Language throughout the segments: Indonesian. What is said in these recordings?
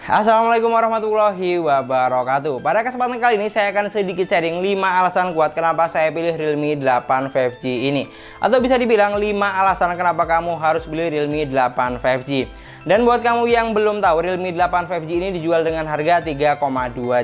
Assalamualaikum warahmatullahi wabarakatuh. Pada kesempatan kali ini saya akan sedikit sharing 5 alasan kuat kenapa saya pilih Realme 8 5G ini. Atau bisa dibilang 5 alasan kenapa kamu harus beli Realme 8 5G. Dan buat kamu yang belum tahu, Realme 8 5G ini dijual dengan harga 3,2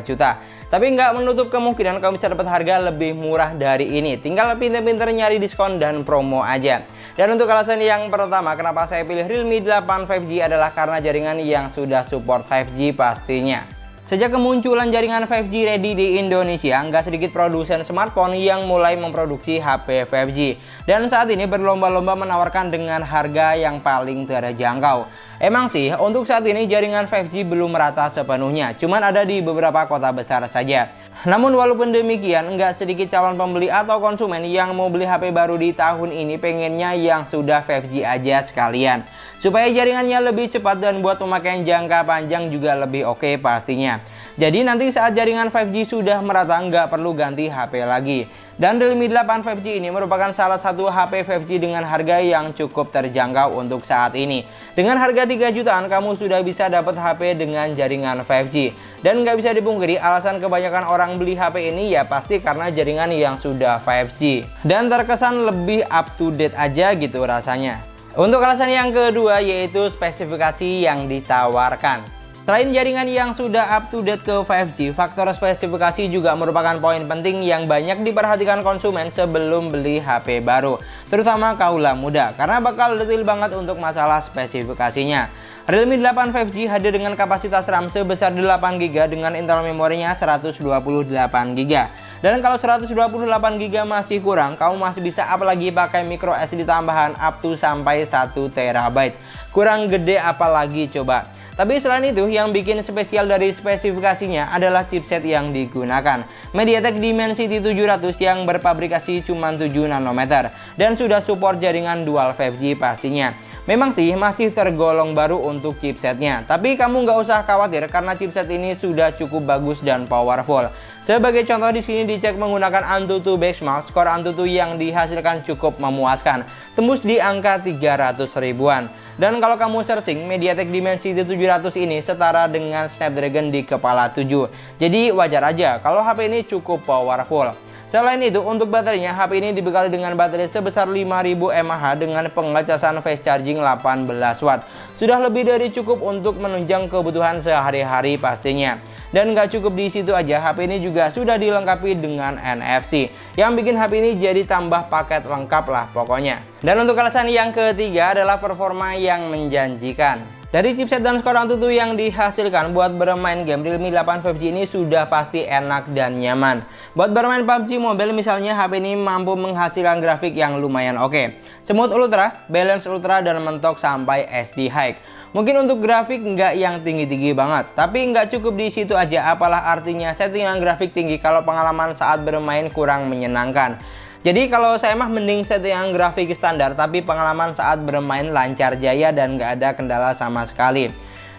juta. Tapi nggak menutup kemungkinan kamu bisa dapat harga lebih murah dari ini. Tinggal pinter-pinter nyari diskon dan promo aja. Dan untuk alasan yang pertama kenapa saya pilih Realme 8 5G adalah karena jaringan yang sudah support 5G pastinya. Sejak kemunculan jaringan 5G ready di Indonesia, nggak sedikit produsen smartphone yang mulai memproduksi HP 5G. Dan saat ini berlomba-lomba menawarkan dengan harga yang paling terjangkau. Emang sih, untuk saat ini jaringan 5G belum merata sepenuhnya, cuman ada di beberapa kota besar saja. Namun walaupun demikian, nggak sedikit calon pembeli atau konsumen yang mau beli HP baru di tahun ini pengennya yang sudah 5G aja sekalian. Supaya jaringannya lebih cepat dan buat pemakaian jangka panjang juga lebih oke pastinya. Jadi nanti saat jaringan 5G sudah merata nggak perlu ganti HP lagi. Dan Realme 8 5G ini merupakan salah satu HP 5G dengan harga yang cukup terjangkau untuk saat ini. Dengan harga 3 jutaan kamu sudah bisa dapat HP dengan jaringan 5G. Dan nggak bisa dipungkiri alasan kebanyakan orang beli HP ini ya pasti karena jaringan yang sudah 5G. Dan terkesan lebih up to date aja gitu rasanya. Untuk alasan yang kedua yaitu spesifikasi yang ditawarkan. Selain jaringan yang sudah up to date ke 5G, faktor spesifikasi juga merupakan poin penting yang banyak diperhatikan konsumen sebelum beli HP baru, terutama kaula muda, karena bakal detail banget untuk masalah spesifikasinya. Realme 8 5G hadir dengan kapasitas RAM sebesar 8GB dengan internal memorinya 128GB. Dan kalau 128GB masih kurang, kamu masih bisa apalagi pakai micro SD tambahan up to sampai 1TB. Kurang gede apalagi coba. Tapi selain itu, yang bikin spesial dari spesifikasinya adalah chipset yang digunakan. MediaTek Dimensity 700 yang berpabrikasi cuma 7 nanometer dan sudah support jaringan dual 5G pastinya. Memang sih masih tergolong baru untuk chipsetnya, tapi kamu nggak usah khawatir karena chipset ini sudah cukup bagus dan powerful. Sebagai contoh di sini dicek menggunakan Antutu Benchmark, skor Antutu yang dihasilkan cukup memuaskan, tembus di angka 300 ribuan. Dan kalau kamu searching, MediaTek Dimensity 700 ini setara dengan Snapdragon di kepala 7. Jadi wajar aja kalau HP ini cukup powerful. Selain itu, untuk baterainya, HP ini dibekali dengan baterai sebesar 5000 mAh dengan pengecasan fast charging 18 watt. Sudah lebih dari cukup untuk menunjang kebutuhan sehari-hari pastinya. Dan nggak cukup di situ aja, HP ini juga sudah dilengkapi dengan NFC. Yang bikin HP ini jadi tambah paket lengkap lah pokoknya. Dan untuk alasan yang ketiga adalah performa yang menjanjikan. Dari chipset dan skor Antutu yang dihasilkan buat bermain game, Realme 8 5G ini sudah pasti enak dan nyaman. Buat bermain PUBG Mobile misalnya, HP ini mampu menghasilkan grafik yang lumayan oke. Smooth Ultra, Balance Ultra, dan mentok sampai SD High. Mungkin untuk grafik nggak yang tinggi-tinggi banget, tapi nggak cukup di situ aja. Apalah artinya settingan grafik tinggi kalau pengalaman saat bermain kurang menyenangkan. Jadi kalau saya mah mending settingan grafik standar tapi pengalaman saat bermain lancar jaya dan nggak ada kendala sama sekali.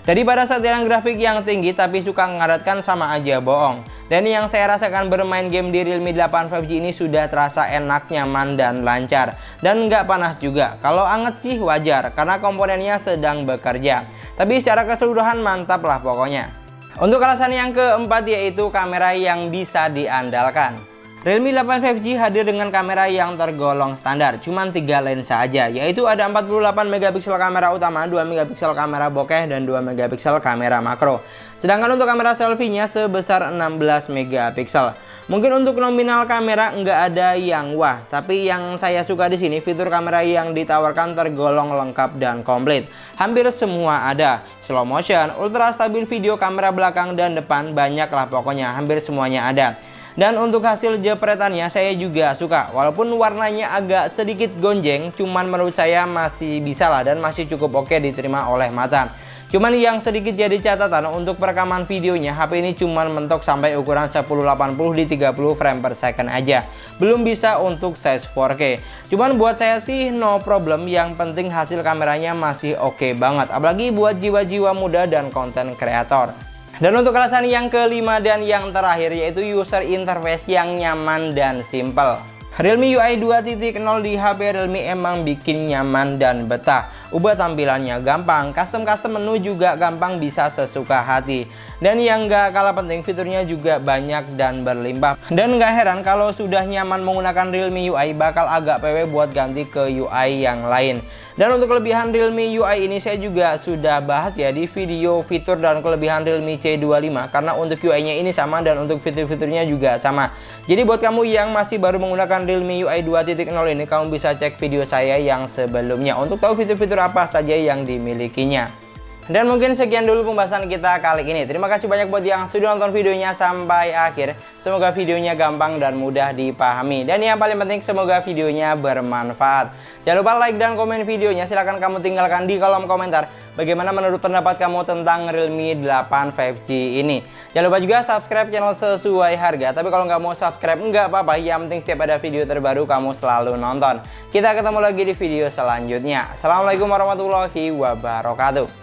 Daripada settingan grafik yang tinggi tapi suka ngadatkan sama aja bohong. Dan yang saya rasakan bermain game di Realme 8 5G ini sudah terasa enak, nyaman, dan lancar. Dan nggak panas juga. Kalau anget sih wajar karena komponennya sedang bekerja. Tapi secara keseluruhan mantap lah pokoknya. Untuk alasan yang keempat yaitu kamera yang bisa diandalkan. Realme 8 5G hadir dengan kamera yang tergolong standar, cuma 3 lensa aja, yaitu ada 48 megapiksel kamera utama, 2 megapiksel kamera bokeh, dan 2 megapiksel kamera makro. Sedangkan untuk kamera selfie-nya sebesar 16 megapiksel. Mungkin untuk nominal kamera nggak ada yang wah, tapi yang saya suka di sini fitur kamera yang ditawarkan tergolong lengkap dan komplit. Hampir semua ada, slow motion, ultra stabil video, kamera belakang dan depan, banyak lah pokoknya, hampir semuanya ada. Dan untuk hasil jepretannya saya juga suka, walaupun warnanya agak sedikit gonjeng, cuman menurut saya masih bisa lah dan masih cukup oke diterima oleh mata. Cuman yang sedikit jadi catatan untuk perekaman videonya, HP ini cuman mentok sampai ukuran 1080 di 30 frame per second aja. Belum bisa untuk size 4K. Cuman buat saya sih no problem, yang penting hasil kameranya masih oke banget. Apalagi buat jiwa-jiwa muda dan konten kreator. Dan untuk alasan yang kelima dan yang terakhir yaitu user interface yang nyaman dan simple. Realme UI 2.0 di HP Realme emang bikin nyaman dan betah. ubah tampilannya gampang, custom menu juga gampang, bisa sesuka hati. Dan yang gak kalah penting, fiturnya juga banyak dan berlimpah. Dan gak heran kalau sudah nyaman menggunakan Realme UI, bakal agak PW buat ganti ke UI yang lain. Dan untuk kelebihan Realme UI ini saya juga sudah bahas ya di video fitur dan kelebihan Realme C25, karena untuk UI-nya ini sama dan untuk fitur-fiturnya juga sama. Jadi buat kamu yang masih baru menggunakan Realme UI 2.0 ini, kamu bisa cek video saya yang sebelumnya untuk tahu fitur-fitur apa saja yang dimilikinya. Dan mungkin sekian dulu pembahasan kita kali ini. Terima kasih banyak buat yang sudah nonton videonya sampai akhir. Semoga videonya gampang dan mudah dipahami. Dan yang paling penting, semoga videonya bermanfaat. Jangan lupa like dan komen videonya. Silahkan kamu tinggalkan di kolom komentar bagaimana menurut pendapat kamu tentang Realme 8 5G ini. Jangan lupa juga subscribe channel sesuai harga. Tapi kalau nggak mau subscribe nggak apa-apa. Yang penting setiap ada video terbaru kamu selalu nonton. Kita ketemu lagi di video selanjutnya. Assalamualaikum warahmatullahi wabarakatuh.